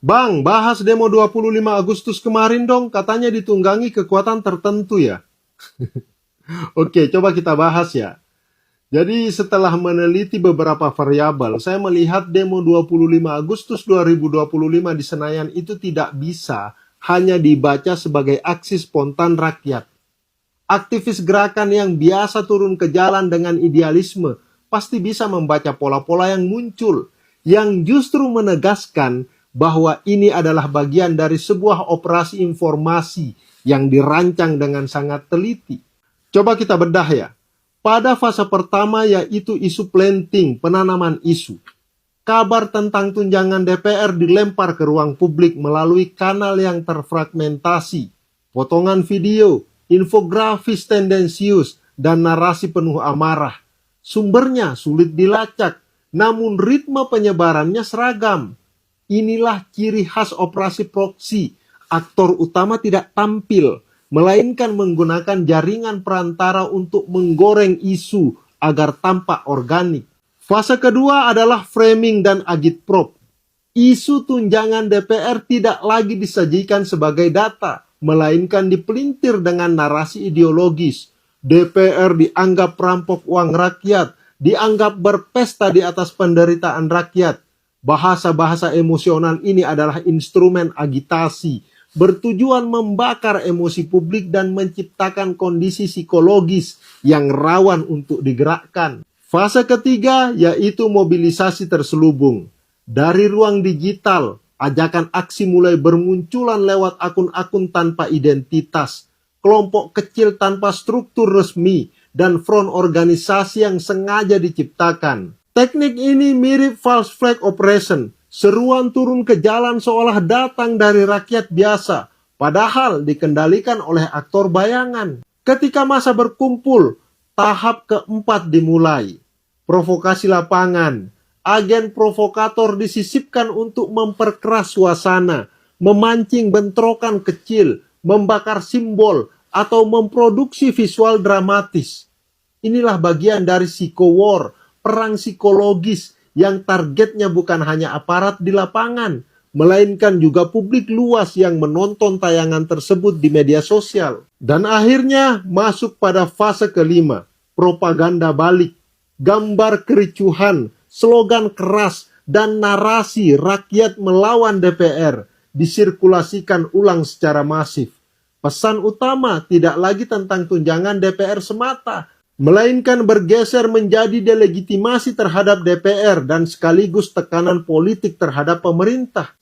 Bang, bahas demo 25 Agustus kemarin dong, katanya ditunggangi kekuatan tertentu ya. Oke, coba kita bahas ya. Jadi setelah meneliti beberapa variabel, saya melihat demo 25 Agustus 2025 di Senayan itu tidak bisa hanya dibaca sebagai aksi spontan rakyat. Aktivis gerakan yang biasa turun ke jalan dengan idealisme pasti bisa membaca pola-pola yang muncul, yang justru menegaskan bahwa ini adalah bagian dari sebuah operasi informasi yang dirancang dengan sangat teliti. Coba kita bedah ya. Pada fase pertama yaitu isu planting, penanaman isu. Kabar tentang tunjangan DPR dilempar ke ruang publik melalui kanal yang terfragmentasi. Potongan video, infografis tendensius, dan narasi penuh amarah. Sumbernya sulit dilacak, namun ritme penyebarannya seragam. Inilah ciri khas operasi proksi. Aktor utama tidak tampil, melainkan menggunakan jaringan perantara untuk menggoreng isu agar tampak organik. Fase kedua adalah framing dan agitprop. Isu tunjangan DPR tidak lagi disajikan sebagai data, melainkan dipelintir dengan narasi ideologis. DPR dianggap perampok uang rakyat, dianggap berpesta di atas penderitaan rakyat. Bahasa-bahasa emosional ini adalah instrumen agitasi, bertujuan membakar emosi publik dan menciptakan kondisi psikologis yang rawan untuk digerakkan. Fase ketiga yaitu mobilisasi terselubung. Dari ruang digital, ajakan aksi mulai bermunculan lewat akun-akun tanpa identitas, kelompok kecil tanpa struktur resmi, dan front organisasi yang sengaja diciptakan. Teknik ini mirip false flag operation, seruan turun ke jalan seolah datang dari rakyat biasa, padahal dikendalikan oleh aktor bayangan. Ketika massa berkumpul, tahap keempat dimulai. Provokasi lapangan. Agen provokator disisipkan untuk memperkeras suasana, memancing bentrokan kecil, membakar simbol, atau memproduksi visual dramatis. Inilah bagian dari psycho-war, perang psikologis yang targetnya bukan hanya aparat di lapangan, melainkan juga publik luas yang menonton tayangan tersebut di media sosial. Dan akhirnya masuk pada fase kelima, propaganda balik. Gambar kericuhan, slogan keras, dan narasi rakyat melawan DPR disirkulasikan ulang secara masif. Pesan utama tidak lagi tentang tunjangan DPR semata, melainkan bergeser menjadi delegitimasi terhadap DPR dan sekaligus tekanan politik terhadap pemerintah.